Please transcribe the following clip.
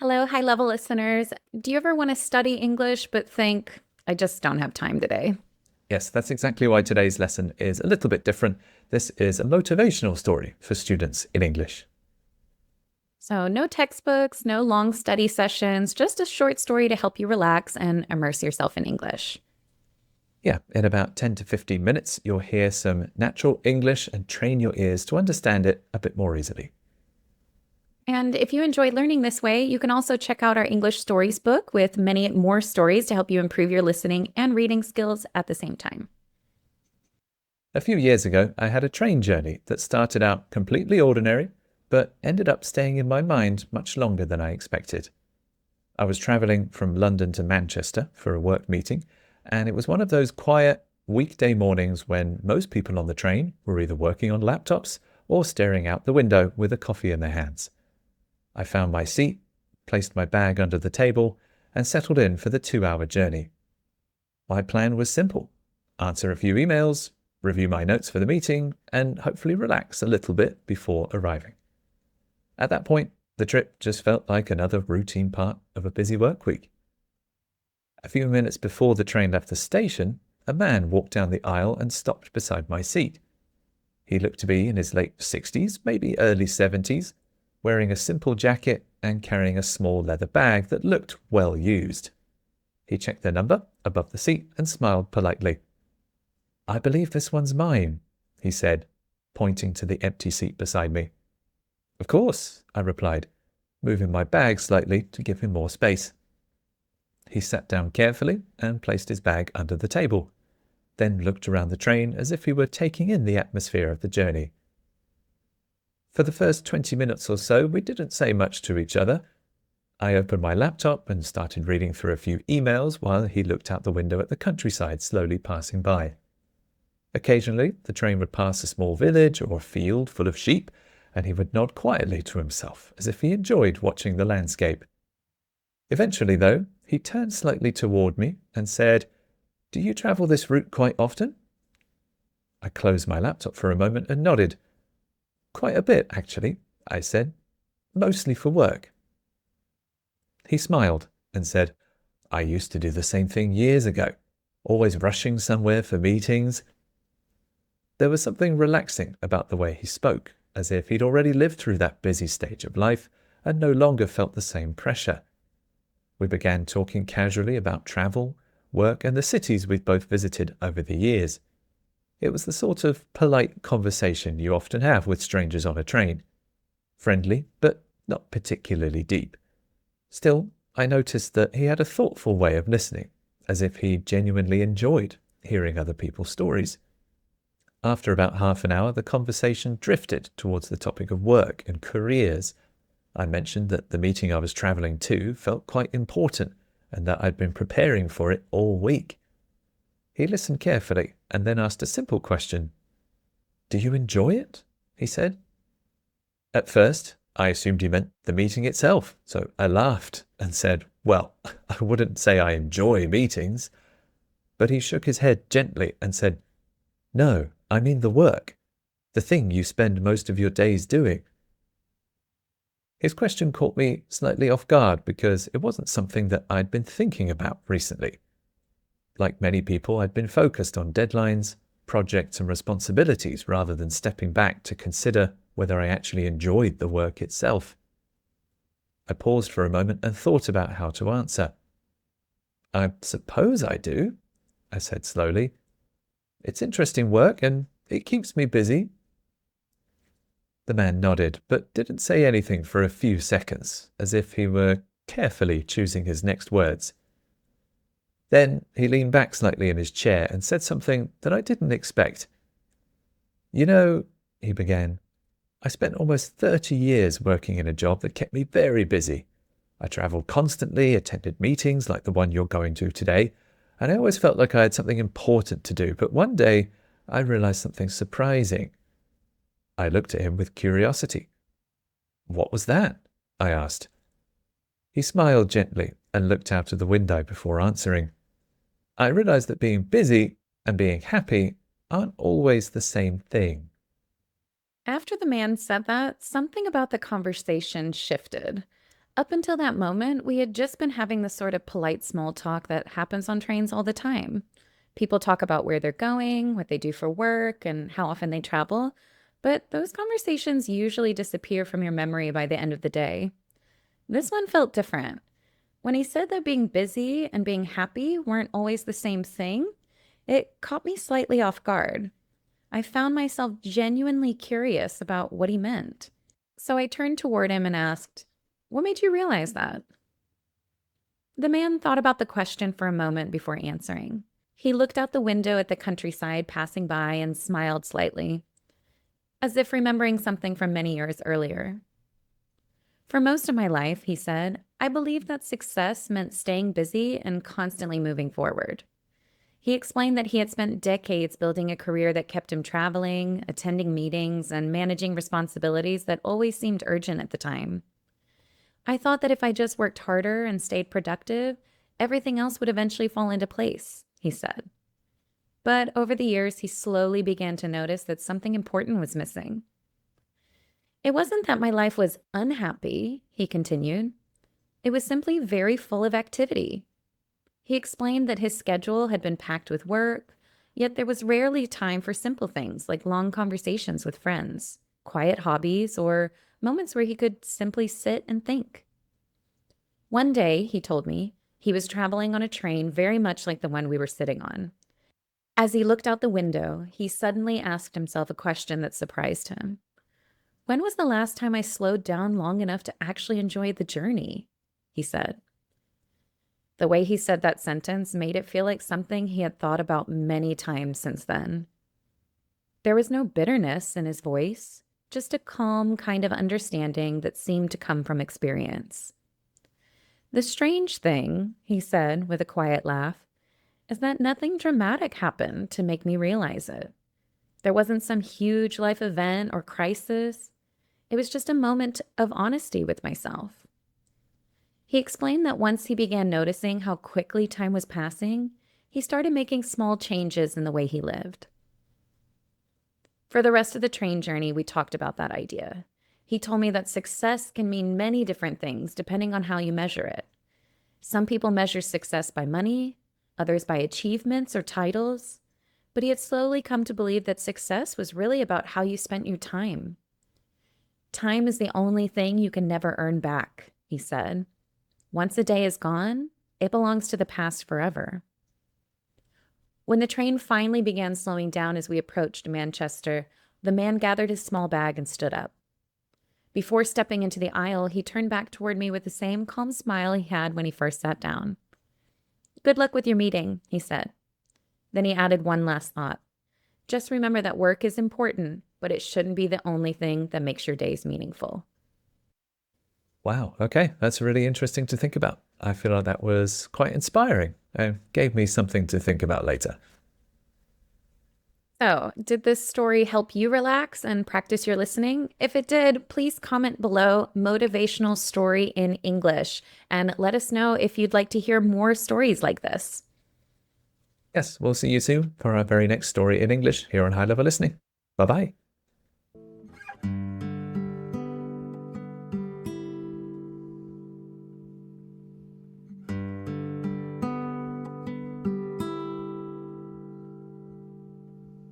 Hello, high level listeners. Do you ever want to study English but think, I just don't have time today? Yes, that's exactly why today's lesson is a little bit different. This is a motivational story for students in English. So, no textbooks, no long study sessions, just a short story to help you relax and immerse yourself in English. Yeah, in about 10 to 15 minutes, you'll hear some natural English and train your ears to understand it a bit more easily. And if you enjoy learning this way, you can also check out our English Stories book with many more stories to help you improve your listening and reading skills at the same time. A few years ago, I had a train journey that started out completely ordinary, but ended up staying in my mind much longer than I expected. I was travelling from London to Manchester for a work meeting, and it was one of those quiet, weekday mornings when most people on the train were either working on laptops or staring out the window with a coffee in their hands. I found my seat, placed my bag under the table, and settled in for the 2-hour journey. My plan was simple: answer a few emails, review my notes for the meeting, and hopefully relax a little bit before arriving. At that point, the trip just felt like another routine part of a busy work week. A few minutes before the train left the station, a man walked down the aisle and stopped beside my seat. He looked to be in his late 60s, maybe early 70s, wearing a simple jacket and carrying a small leather bag that looked well used. He checked the number above the seat and smiled politely. "I believe this one's mine," he said, pointing to the empty seat beside me. "Of course," I replied, moving my bag slightly to give him more space. He sat down carefully and placed his bag under the table, then looked around the train as if he were taking in the atmosphere of the journey. For the first 20 minutes or so, we didn't say much to each other. I opened my laptop and started reading through a few emails while he looked out the window at the countryside slowly passing by. Occasionally, the train would pass a small village or a field full of sheep, and he would nod quietly to himself as if he enjoyed watching the landscape. Eventually, though, he turned slightly toward me and said, "Do you travel this route quite often?" I closed my laptop for a moment and nodded. "Quite a bit, actually," I said. "Mostly for work." He smiled and said, "I used to do the same thing years ago, always rushing somewhere for meetings." There was something relaxing about the way he spoke, as if he'd already lived through that busy stage of life and no longer felt the same pressure. We began talking casually about travel, work, and the cities we'd both visited over the years. It was the sort of polite conversation you often have with strangers on a train. Friendly, but not particularly deep. Still, I noticed that he had a thoughtful way of listening, as if he genuinely enjoyed hearing other people's stories. After about half an hour, the conversation drifted towards the topic of work and careers. I mentioned that the meeting I was travelling to felt quite important and that I'd been preparing for it all week. He listened carefully and then asked a simple question. "Do you enjoy it?" he said. At first, I assumed he meant the meeting itself, so I laughed and said, "Well, I wouldn't say I enjoy meetings." But he shook his head gently and said, "No, I mean the work, the thing you spend most of your days doing." His question caught me slightly off guard because it wasn't something that I'd been thinking about recently. Like many people, I'd been focused on deadlines, projects, and responsibilities rather than stepping back to consider whether I actually enjoyed the work itself. I paused for a moment and thought about how to answer. "I suppose I do," I said slowly. "It's interesting work and it keeps me busy." The man nodded, but didn't say anything for a few seconds, as if he were carefully choosing his next words. Then he leaned back slightly in his chair and said something that I didn't expect. "You know," he began, "I spent almost 30 years working in a job that kept me very busy. I travelled constantly, attended meetings like the one you're going to today, and I always felt like I had something important to do. But one day, I realized something surprising." I looked at him with curiosity. "What was that?" I asked. He smiled gently and looked out of the window before answering. "I realized that being busy and being happy aren't always the same thing." After the man said that, something about the conversation shifted. Up until that moment, we had just been having the sort of polite small talk that happens on trains all the time. People talk about where they're going, what they do for work, and how often they travel, but those conversations usually disappear from your memory by the end of the day. This one felt different. When he said that being busy and being happy weren't always the same thing, it caught me slightly off guard. I found myself genuinely curious about what he meant. So I turned toward him and asked, "What made you realize that?" The man thought about the question for a moment before answering. He looked out the window at the countryside passing by and smiled slightly, as if remembering something from many years earlier. "For most of my life," he said, "I believed that success meant staying busy and constantly moving forward." He explained that he had spent decades building a career that kept him traveling, attending meetings, and managing responsibilities that always seemed urgent at the time. "I thought that if I just worked harder and stayed productive, everything else would eventually fall into place," he said. But over the years, he slowly began to notice that something important was missing. "It wasn't that my life was unhappy," he continued. "It was simply very full of activity." He explained that his schedule had been packed with work, yet there was rarely time for simple things like long conversations with friends, quiet hobbies, or moments where he could simply sit and think. One day, he told me, he was traveling on a train very much like the one we were sitting on. As he looked out the window, he suddenly asked himself a question that surprised him. "When was the last time I slowed down long enough to actually enjoy the journey?" he said. The way he said that sentence made it feel like something he had thought about many times since then. There was no bitterness in his voice, just a calm kind of understanding that seemed to come from experience. "The strange thing," he said with a quiet laugh, "is that nothing dramatic happened to make me realize it. There wasn't some huge life event or crisis. It was just a moment of honesty with myself." He explained that once he began noticing how quickly time was passing, he started making small changes in the way he lived. For the rest of the train journey, we talked about that idea. He told me that success can mean many different things depending on how you measure it. Some people measure success by money, others by achievements or titles, but he had slowly come to believe that success was really about how you spent your time. "Time is the only thing you can never earn back," he said. "Once a day is gone, it belongs to the past forever." When the train finally began slowing down as we approached Manchester, the man gathered his small bag and stood up. Before stepping into the aisle, he turned back toward me with the same calm smile he had when he first sat down. "Good luck with your meeting," he said. Then he added one last thought. "Just remember that work is important, but it shouldn't be the only thing that makes your days meaningful." Wow, okay, that's really interesting to think about. I feel like that was quite inspiring and gave me something to think about later. So, did this story help you relax and practice your listening? If it did, please comment below "motivational story in English" and let us know if you'd like to hear more stories like this. Yes, we'll see you soon for our very next story in English here on High Level Listening. Bye bye.